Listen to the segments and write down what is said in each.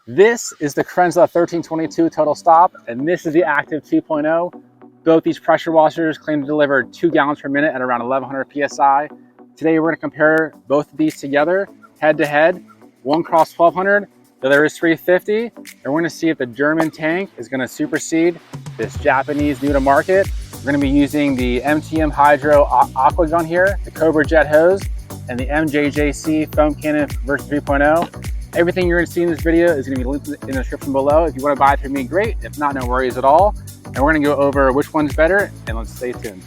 This is the Kranzle 1322 total stop, and this is the Active 2.0. Both these pressure washers claim to deliver 2 gallons per minute at around 1100 PSI. Today we're going to compare both of these together, head to head. One costs 1200, the other is 350, and we're going to see if the German tank is going to supersede this Japanese new to market. We're going to be using the MTM Hydro Aqua Gun here, the Cobra Jet hose, and the MJJC foam cannon version 3.0. Everything you're going to see in this video is going to be linked in the description below. If you want to buy it through me, great. If not, no worries at all. And we're going to go over which one's better, and let's stay tuned.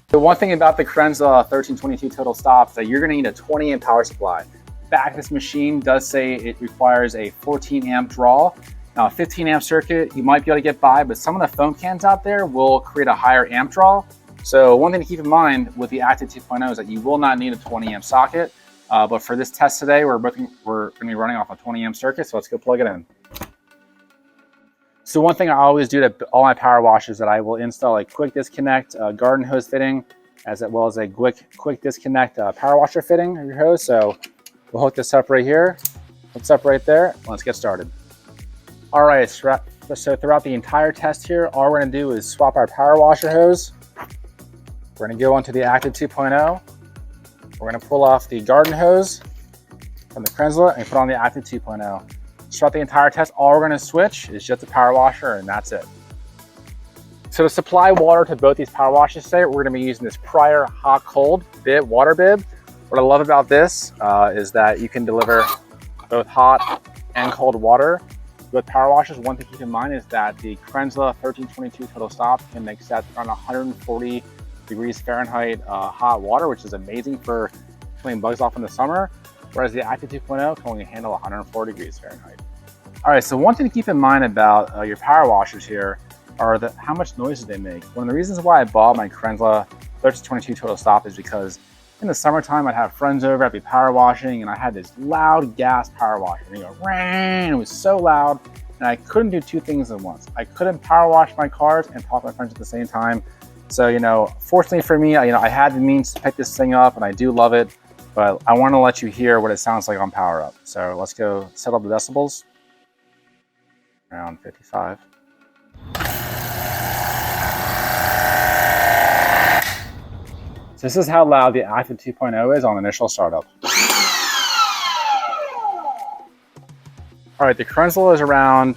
The one thing about the Kranzle 1322 total stop is that you're going to need a 20 amp power supply. Back this machine does say it requires a 14 amp draw. Now a 15 amp circuit you might be able to get by, but some of the foam cans out there will create a higher amp draw. So one thing to keep in mind with the Active 2.0 is that you will not need a 20 amp socket. But for this test today, we're going to be running off a 20 amp circuit, so let's go plug it in. So one thing I always do to all my power washers is that I will install a quick disconnect garden hose fitting, as well as a quick disconnect power washer fitting of your hose. So we'll hook this up right here, hooks up right there. Let's get started. All right, so throughout the entire test here, all we're gonna do is swap our power washer hose. We're gonna go onto the Active 2.0. We're gonna pull off the garden hose from the Kränzle and put on the Active 2.0. Throughout the entire test, all we're going to switch is just the power washer, and that's it. So to supply water to both these power washers today, we're going to be using this Prior hot-cold water bib. What I love about this is that you can deliver both hot and cold water with power washers. One thing to keep in mind is that the Kranzle 1322 total stop can accept around 140 degrees Fahrenheit hot water, which is amazing for killing bugs off in the summer. Whereas the Active 2.0 can only handle 104 degrees Fahrenheit. All right, so one thing to keep in mind about your power washers here are how much noise they make. One of the reasons why I bought my Kranzle 1322 total stop is because in the summertime, I'd have friends over, I'd be power washing, and I had this loud gas power washer. And you go, it was so loud, and I couldn't do two things at once. I couldn't power wash my cars and talk to my friends at the same time. So, fortunately for me, I had the means to pick this thing up, and I do love it. But I want to let you hear what it sounds like on power up. So let's go set up the decibels. Around 55. So this is how loud the Active 2.0 is on initial startup. All right, the Kränzle is around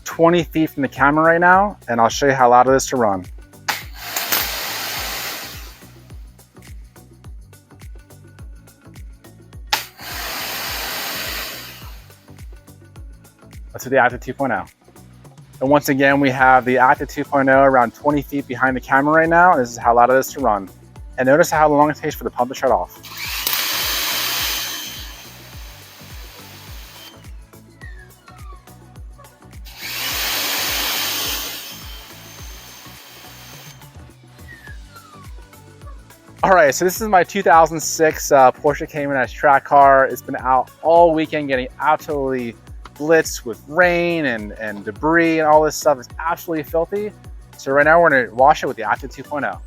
20 feet from the camera right now, and I'll show you how loud it is to run. Let's do the Active 2.0. And once again, we have the Active 2.0 around 20 feet behind the camera right now. This is how loud it is to run. And notice how long it takes for the pump to shut off. All right, so this is my 2006 Porsche Cayman S track car. It's been out all weekend getting absolutely blitzed with rain and debris and all this stuff. Is absolutely filthy. So right now we're going to wash it with the Active 2.0.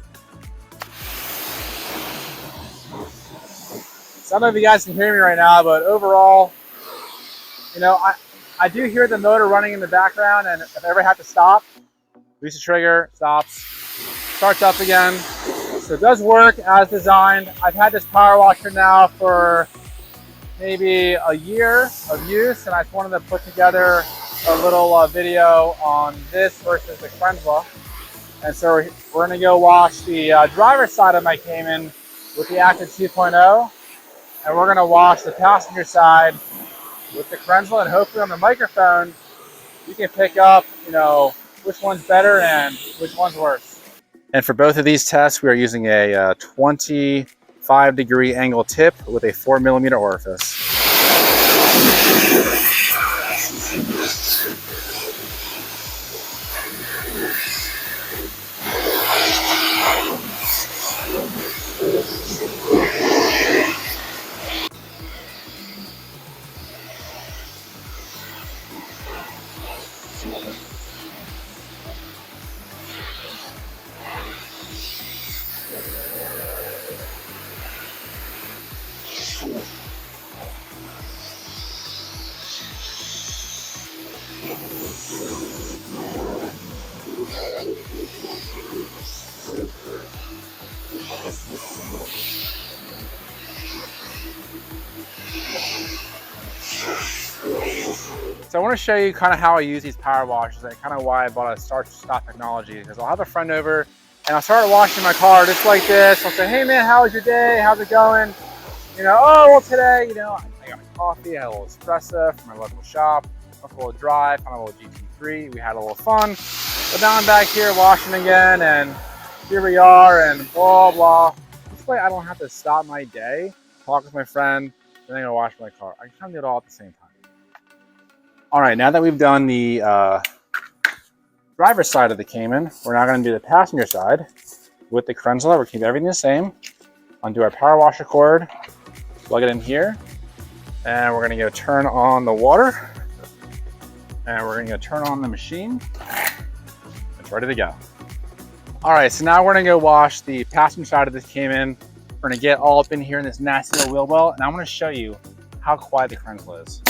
So I don't know if you guys can hear me right now, but overall, I do hear the motor running in the background, and if I ever have to stop, release the trigger, stops, starts up again. So it does work as designed. I've had this power washer now for maybe a year of use, and I just wanted to put together a little video on this versus the Kränzle. And so we're going to go wash the driver's side of my Cayman with the Active 2.0, and we're going to wash the passenger side with the Kränzle, and hopefully on the microphone you can pick up which one's better and which one's worse. And for both of these tests, we are using a 25-degree angle tip with a 4mm orifice. So I want to show you kind of how I use these power washers and kind of why I bought a start-stop technology, because I'll have a friend over and I'll start washing my car just like this. I'll say, hey man, how was your day? How's it going? You know, oh, well today, you know, I got a coffee, I had a little espresso from my local shop, a little drive, found a little GT3, we had a little fun. But now I'm back here washing again, and here we are, and blah, blah. This way I don't have to stop my day, talk with my friend, and then go wash my car. I can kind of do it all at the same time. All right, now that we've done the driver's side of the Cayman, we're now going to do the passenger side with the Kränzle. We're keep everything the same. Undo our power washer cord, plug it in here, and we're going to go turn on the water, and we're going to go turn on the machine. It's ready to go. All right, so now we're going to go wash the passenger side of this Cayman. We're going to get all up in here in this nasty little wheel well, and I'm going to show you how quiet the Kränzle is.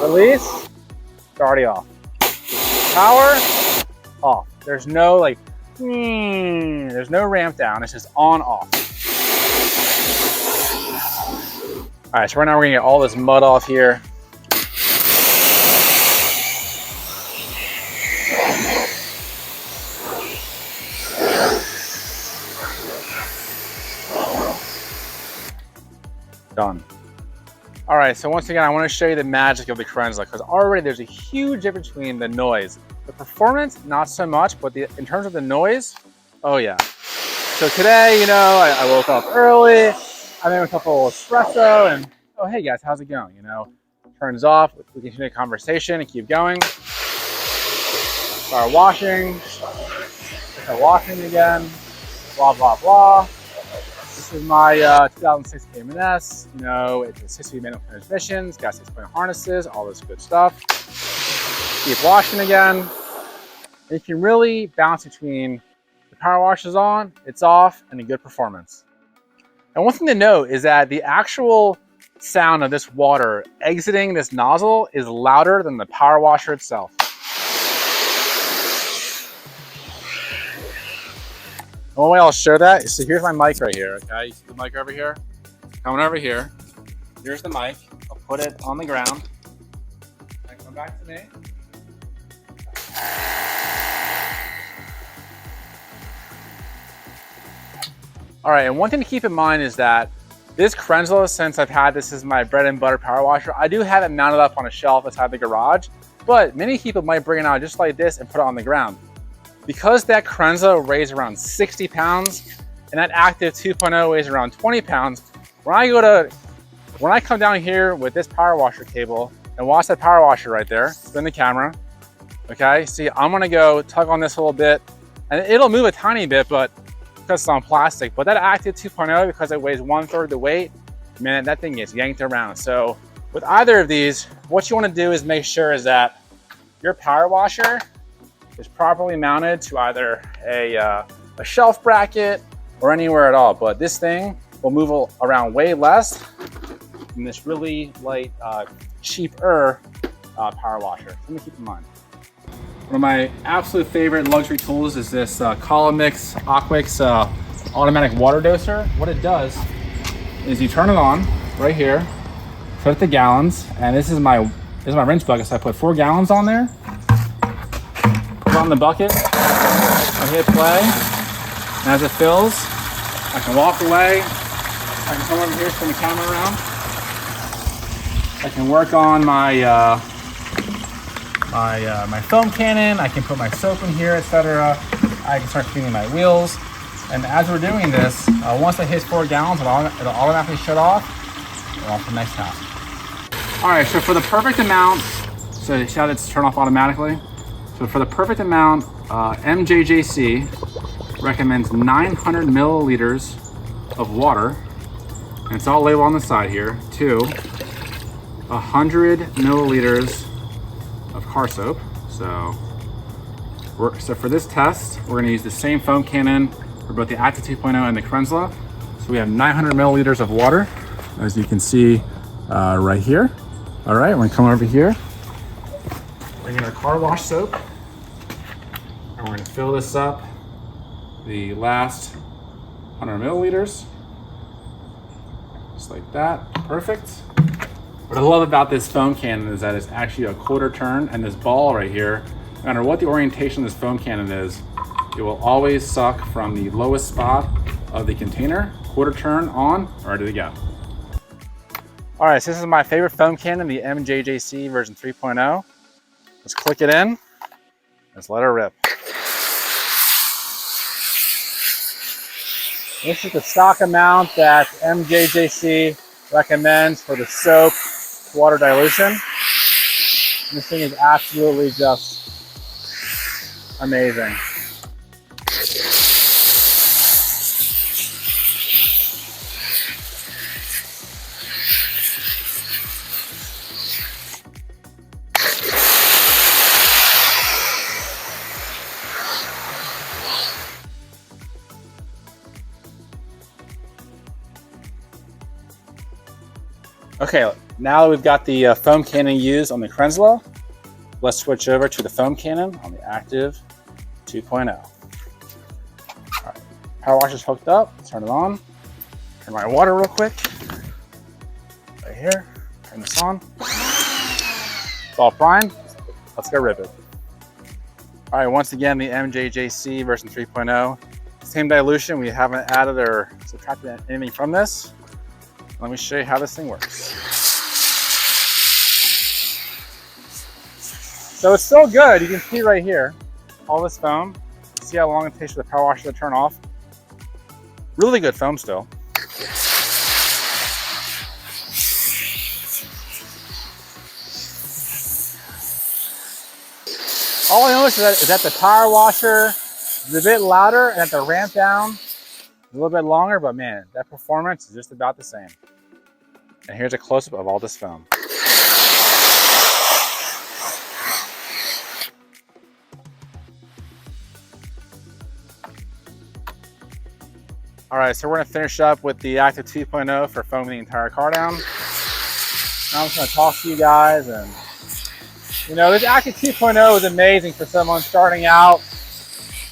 Release, it's already off. Power, off. There's no like, there's no ramp down, it's just on, off. All right, so right now we're gonna get all this mud off here. Done. All right, so once again, I want to show you the magic of the Kränzle, because already there's a huge difference between the noise. The performance, not so much, but in terms of the noise, oh yeah. So today, you know, I woke up early, I made a couple of espresso, and oh, hey guys, how's it going? You know, turns off, we continue the conversation and keep going. Start washing, start washing again, blah, blah, blah. This is my 2006 Cayman S. You know, it's a 6-speed manual transmission, it's got 6-point harnesses, all this good stuff. Keep washing again. And you can really bounce between the power wash is on, it's off, and a good performance. And one thing to note is that the actual sound of this water exiting this nozzle is louder than the power washer itself. One way I'll show that is, so here's my mic right here, okay? You see the mic over here? Coming over here. Here's the mic. I'll put it on the ground. And come back to me. All right, and one thing to keep in mind is that this Kränzle, since I've had this as my bread and butter power washer, I do have it mounted up on a shelf outside the garage, but many people might bring it out just like this and put it on the ground. Because that Kränzle weighs around 60 pounds and that Active 2.0 weighs around 20 pounds, when I come down here with this power washer cable and watch that power washer right there, spin the camera, okay? See, I'm gonna go tug on this a little bit and it'll move a tiny bit, but because it's on plastic, but that Active 2.0, because it weighs 1/3 the weight, man, that thing gets yanked around. So with either of these, what you wanna do is make sure is that your power washer is properly mounted to either a shelf bracket or anywhere at all. But this thing will move around way less than this really light, cheaper power washer. Something to keep in mind. One of my absolute favorite luxury tools is this Columix Aquix automatic water doser. What it does is you turn it on right here, put it to gallons, and this is my rinse bucket, so I put 4 gallons on there. On the bucket, I hit play, and as it fills, I can walk away, I can come over here, spin the camera around, I can work on my my foam cannon, I can put my soap in here, etc. I can start cleaning my wheels, and as we're doing this, once it hits 4 gallons, it'll automatically shut off, and on to the next task. All right, so for the perfect amount, so see how it's turned off automatically? So for the perfect amount, MJJC recommends 900 milliliters of water, and it's all labeled on the side here, to 100 milliliters of car soap. So for this test, we're gonna use the same foam cannon for both the Active 2.0 and the Kränzle. So So we have 900 milliliters of water, as you can see right here. All right, we're gonna come over here, bring in our car wash soap, and we're gonna fill this up, the last 100 milliliters, just like that, perfect. What I love about this foam cannon is that it's actually a quarter turn, and this ball right here, no matter what the orientation of this foam cannon is, it will always suck from the lowest spot of the container, quarter turn on, ready to go. All right, so this is my favorite foam cannon, the MJJC version 3.0. Let's click it in, let's let it rip. This is the stock amount that MJJC recommends for the soap water dilution. This thing is absolutely just amazing. Okay, now that we've got the foam cannon used on the Kränzle, let's switch over to the foam cannon on the Active 2.0. All right, power wash is hooked up, turn it on. Turn my water real quick. Right here, turn this on. It's all primed, let's go rip it. All right, once again, the MJJC version 3.0. Same dilution, we haven't added or subtracted anything from this. Let me show you how this thing works. So it's still good. You can see right here, all this foam. See how long it takes for the power washer to turn off. Really good foam still. All I noticed is that the power washer is a bit louder and that the ramp down a little bit longer, but man, that performance is just about the same. And here's a close-up of all this foam. All right, so we're gonna finish up with the Active 2.0 for foaming the entire car down. Now I'm just gonna talk to you guys, and you know, this Active 2.0 is amazing for someone starting out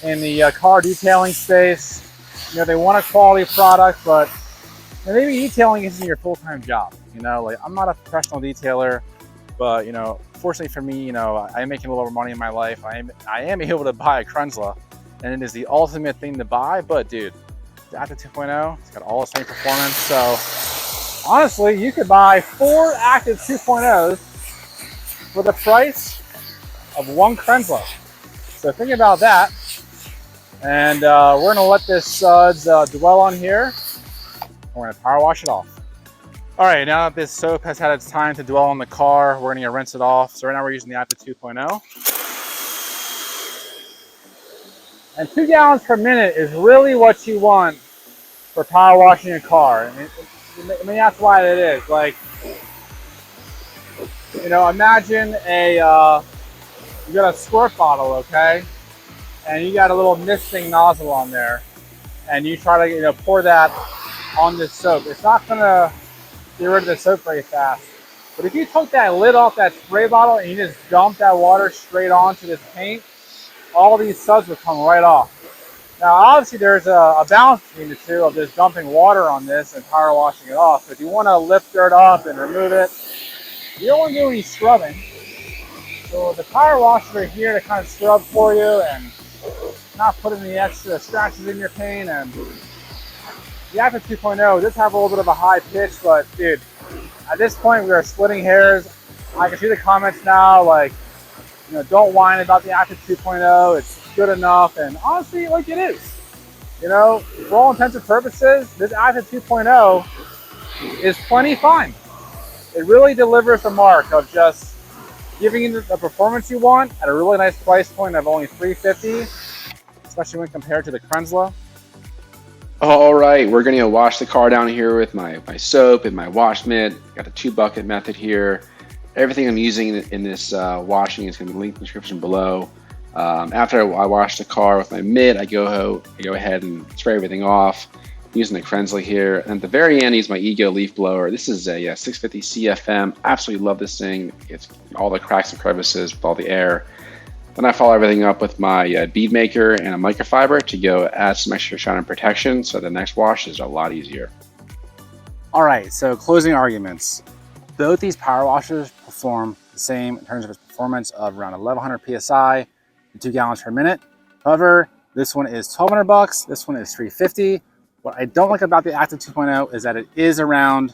in the car detailing space. You know, they want a quality product, but maybe detailing isn't your full-time job. You know, like I'm not a professional detailer, but you know, fortunately for me, you know, I'm making a little more money in my life. I am able to buy a Kränzle, and it is the ultimate thing to buy. But dude, the Active 2.0, it's got all the same performance. So honestly, you could buy 4 Active 2.0s for the price of 1 Kränzle. So think about that. And we're gonna let this suds dwell on here. We're gonna power wash it off. All right, now that this soap has had its time to dwell on the car, we're gonna rinse it off. So right now we're using the Active 2.0. And 2 gallons per minute is really what you want for power washing your car. I mean, that's why it is. Like, you know, imagine you got a squirt bottle, okay? And you got a little misting nozzle on there, and you try to, you know, pour that on this soap. It's not gonna get rid of the soap very fast. But if you took that lid off that spray bottle and you just dumped that water straight onto this paint, all these suds would come right off. Now, obviously, there's a balance between the two of just dumping water on this and power washing it off. So if you want to lift dirt up and remove it, you don't want to do any scrubbing. So the power washer is here to kind of scrub for you and not put any extra scratches in your paint. And the Active 2.0 does have a little bit of a high pitch, but dude, at this point we are splitting hairs. I can see the comments now, like, you know, don't whine about the Active 2.0. It's good enough, and honestly, like, it is. You know, for all intents and purposes, this Active 2.0 is plenty fine. It really delivers the mark of just giving you the performance you want at a really nice price point of only $350, especially when compared to the Kränzle. All right, we're gonna wash the car down here with my soap and my wash mitt. Got the 2-bucket method here. Everything I'm using in this washing is gonna be linked in the description below. After I wash the car with my mitt, I go ahead and spray everything off. using the Kränzle here. And at the very end, I use my Ego leaf blower. This is a 650 CFM. Absolutely love this thing. It's all the cracks and crevices with all the air. Then I follow everything up with my bead maker and a microfiber to go add some extra shine and protection, so the next wash is a lot easier. All right, so closing arguments. Both these power washers perform the same in terms of its performance of around 1100 PSI and 2 gallons per minute. However, this one is $1,200, this one is $350. What I don't like about the Active 2.0 is that it is around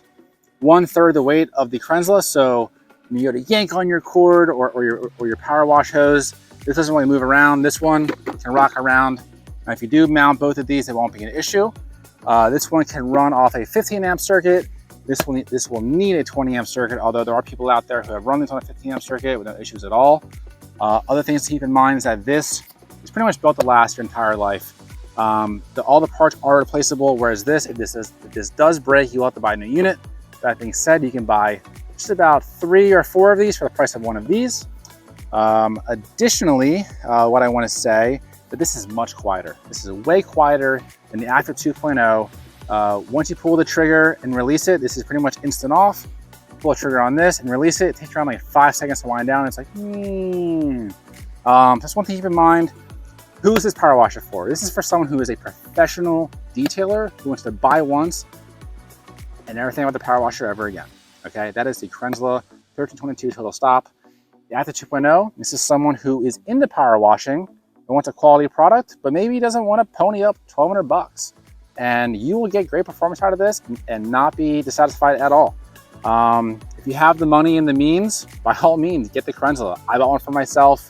1/3 the weight of the Kränzle. So when you go to yank on your cord or your power wash hose, this doesn't really move around. This one can rock around. Now, if you do mount both of these, it won't be an issue. This one can run off a 15 amp circuit. This will need a 20 amp circuit, although there are people out there who have run these on a 15 amp circuit with no issues at all. Other things to keep in mind is that this is pretty much built to last your entire life. All the parts are replaceable, whereas if this does break, you'll have to buy a new unit. That being said, you can buy just about 3 or 4 of these for the price of one of these. Additionally, what I want to say, that this is much quieter. This is way quieter than the Active 2.0. Once you pull the trigger and release it, this is pretty much instant off. Pull the trigger on this and release it. It takes around like 5 seconds to wind down. It's like, That's one thing to keep in mind. Who is this power washer for? This is for someone who is a professional detailer who wants to buy once and never think about the power washer ever again. Okay, that is the Kranzle 1322 Total Stop. The Active 2.0, this is someone who is into power washing and wants a quality product, but maybe doesn't want to pony up $1,200. And you will get great performance out of this and not be dissatisfied at all. If you have the money and the means, by all means, get the Kränzle. I bought one for myself.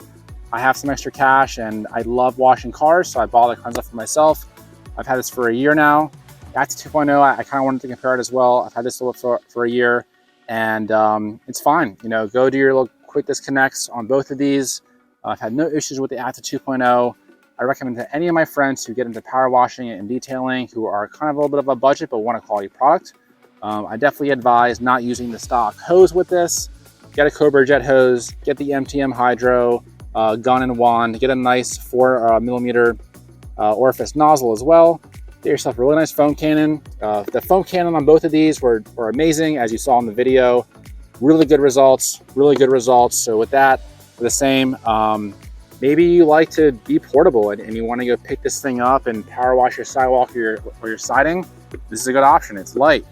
I have some extra cash and I love washing cars, so I bought a Kränzle for myself. I've had this for a year now. Active 2.0, I kind of wanted to compare it as well. I've had this for a year and it's fine. You know, go do your little quick disconnects on both of these. I've had no issues with the Active 2.0. I recommend to any of my friends who get into power washing and detailing who are kind of a little bit of a budget but want a quality product. I definitely advise not using the stock hose with this. Get a Cobra Jet hose, get the MTM Hydro, gun and wand, get a nice 4mm orifice nozzle as well. Get yourself a really nice foam cannon. The foam cannon on both of these were amazing, as you saw in the video. Really good results, really good results. So with that, for the same, maybe you like to be portable and you want to go pick this thing up and power wash your sidewalk or your siding. This is a good option. It's light.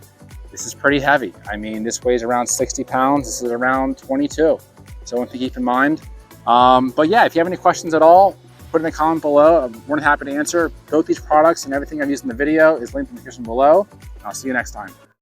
This is pretty heavy. I mean, this weighs around 60 pounds. This is around 22. So one thing to keep in mind. But yeah, if you have any questions at all, put in the comment below. I'm more than happy to answer. Both these products and everything I've used in the video is linked in the description below. I'll see you next time.